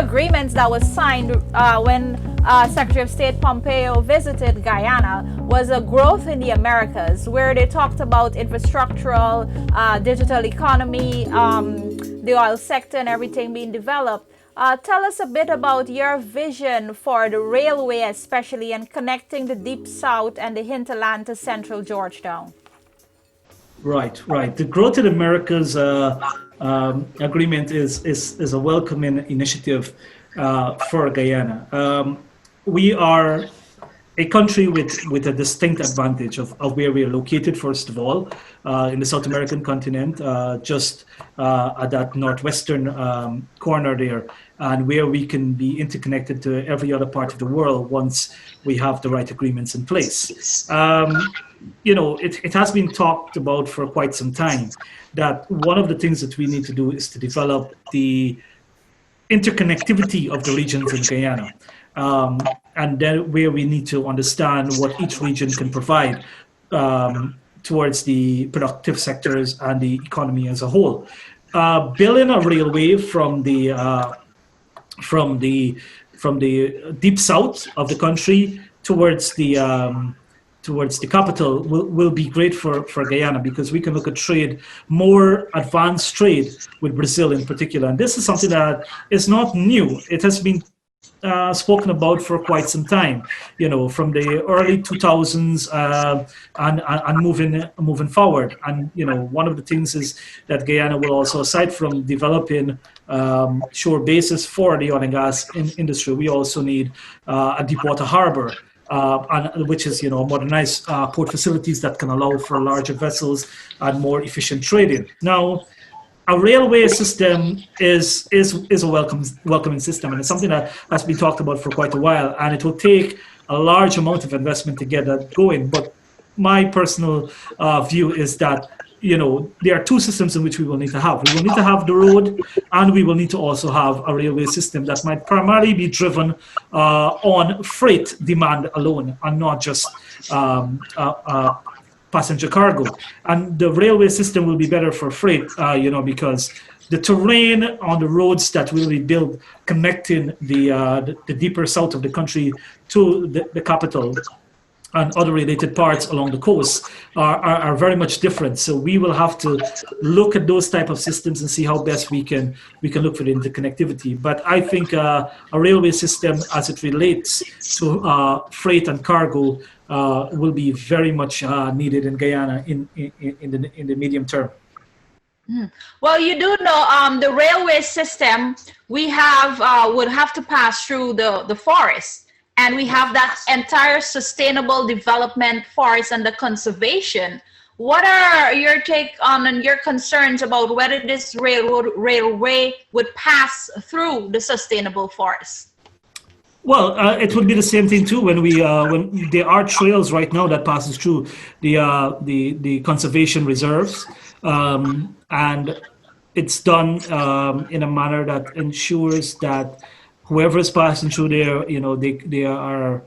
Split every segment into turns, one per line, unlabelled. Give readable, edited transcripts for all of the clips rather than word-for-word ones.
agreements that was signed when Secretary of State Pompeo visited Guyana was a growth in the Americas, where they talked about infrastructural, digital economy, the oil sector and everything being developed. Tell us a bit about your vision for the railway, especially, and connecting the Deep South and the hinterland to central Georgetown.
Right. The Growth in Americas agreement is a welcoming initiative for Guyana. We are a country with a distinct advantage of where we are located, first of all, in the South American continent, just at that northwestern corner there, and where we can be interconnected to every other part of the world once we have the right agreements in place. It has been talked about for quite some time that one of the things that we need to do is to develop the interconnectivity of the regions in Guyana. And then where we need to understand what each region can provide towards the productive sectors and the economy as a whole. Building a railway from the deep south of the country towards the capital will be great for Guyana, because we can look at trade, more advanced trade with Brazil in particular. And this is something that is not new. It has been spoken about for quite some time, from the early 2000s and moving forward. And one of the things is that Guyana will also, aside from developing shore bases for the oil and gas industry, we also need a deepwater harbor, which is modernized port facilities that can allow for larger vessels and more efficient trading. Now, a railway system is a welcoming system, and it's something that has been talked about for quite a while, and it will take a large amount of investment to get that going. But my personal view is that there are two systems in which we will need to have. We will need to have the road, and we will need to also have a railway system that might primarily be driven on freight demand alone, and not just passenger cargo. And the railway system will be better for freight, because the terrain on the roads that will be built connecting the deeper south of the country to the capital and other related parts along the coast are very much different. So we will have to look at those type of systems and see how best we can look for the interconnectivity. But I think a railway system, as it relates to freight and cargo, will be very much needed in Guyana in the medium term.
Well, you do know the railway system we have would have to pass through the forest. And we have that entire sustainable development forest and the conservation. What are your take on and your concerns about whether this railway would pass through the sustainable forest?
Well, it would be the same thing too when there are trails right now that passes through the conservation reserves, and it's done in a manner that ensures that whoever is passing through there, they are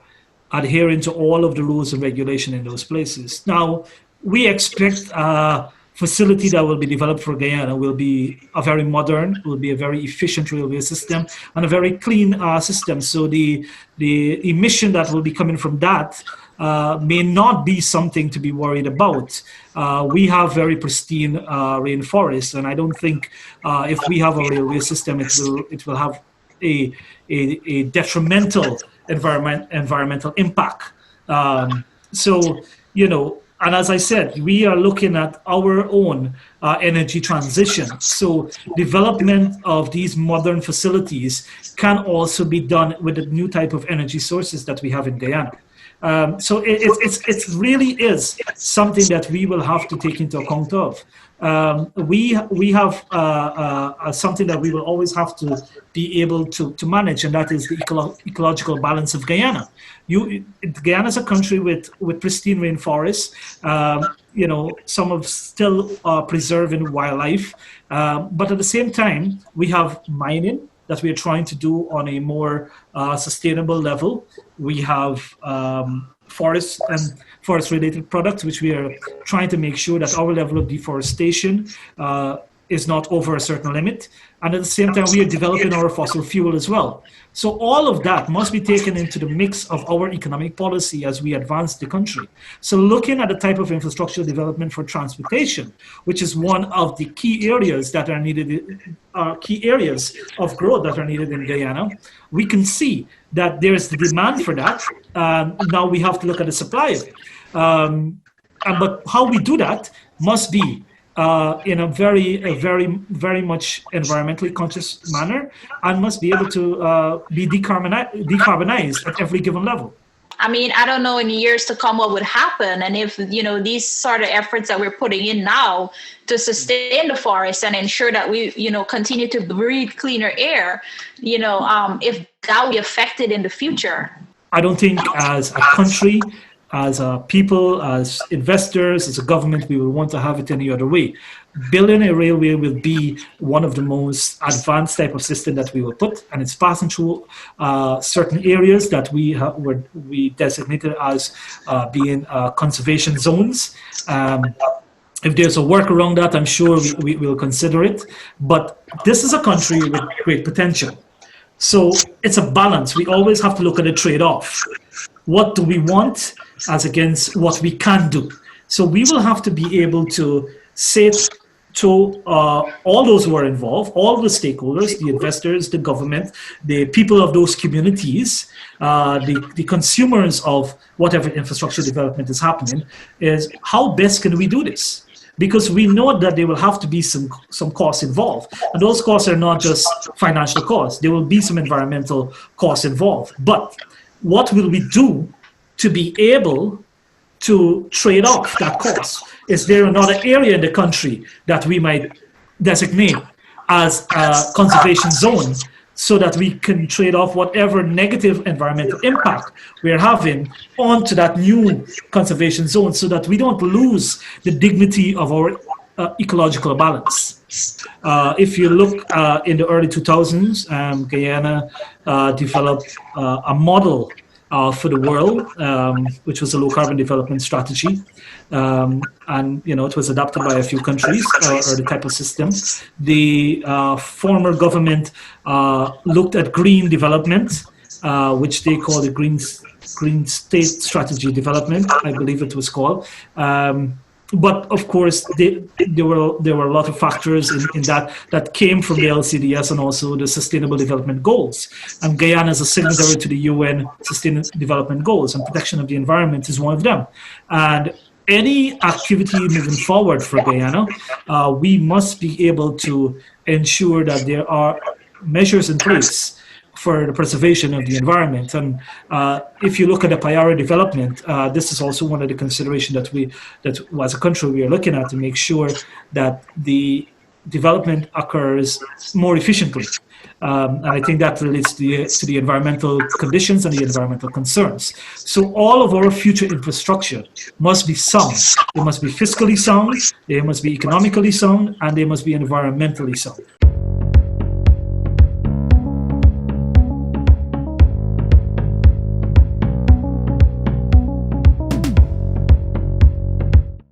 adhering to all of the rules and regulation in those places. Now, we expect a facility that will be developed for Guyana will be a very modern, will be a very efficient railway system, and a very clean system. So the emission that will be coming from that may not be something to be worried about. We have very pristine rainforests, and I don't think if we have a railway system, it will have a detrimental environmental impact. And as I said, we are looking at our own energy transition. So development of these modern facilities can also be done with the new type of energy sources that we have in Guyana. So it really is something that we will have to take into account of. We have something that we will always have to be able to manage, and that is the ecological balance of Guyana. Guyana is a country with pristine rainforests, some of still preserving wildlife, but at the same time, we have mining that we are trying to do on a more sustainable level. We have forests and forest-related products, which we are trying to make sure that our level of deforestation is not over a certain limit. And at the same time, we are developing our fossil fuel as well. So all of that must be taken into the mix of our economic policy as we advance the country. So looking at the type of infrastructure development for transportation, which is one of the key areas that are needed, key areas of growth that are needed in Guyana, we can see that there is the demand for that. Now we have to look at the supply of it. But how we do that must be in a very much environmentally conscious manner, and must be able to be decarbonized at every given level.
I mean, I don't know in years to come what would happen, and if these sort of efforts that we're putting in now to sustain the forest and ensure that we continue to breathe cleaner air, if that will be affected in the future.
I don't think as a country, as a people, as investors, as a government, we will want to have it any other way. Building a railway will be one of the most advanced type of system that we will put, and it's passing through certain areas that we designated as being conservation zones. If there's a work around that, I'm sure we will consider it. But this is a country with great potential. So it's a balance. We always have to look at a trade-off. What do we want as against what we can do? So we will have to be able to say to all those who are involved, all the stakeholders, the investors, the government, the people of those communities, the consumers of whatever infrastructure development is happening, is how best can we do this? Because we know that there will have to be some costs involved. And those costs are not just financial costs. There will be some environmental costs involved. But what will we do to be able to trade off that cost? Is there another area in the country that we might designate as a conservation zone so that we can trade off whatever negative environmental impact we're having onto that new conservation zone, so that we don't lose the dignity of our ecological balance? If you look in the early 2000s, Guyana developed a model for the world, which was a low carbon development strategy. And it was adopted by a few countries, or the type of system. The former government looked at green development, which they call the green state strategy development, I believe it was called. But of course, there were a lot of factors in that came from the LCDS and also the Sustainable Development Goals. And Guyana is a signatory to the UN Sustainable Development Goals, and protection of the environment is one of them. And any activity moving forward for Guyana, we must be able to ensure that there are measures in place for the preservation of the environment. And if you look at the Payara development, this is also one of the considerations that as a country we are looking at, to make sure that the development occurs more efficiently. And I think that relates to the environmental conditions and the environmental concerns. So all of our future infrastructure must be sound. They must be fiscally sound, they must be economically sound, and they must be environmentally sound.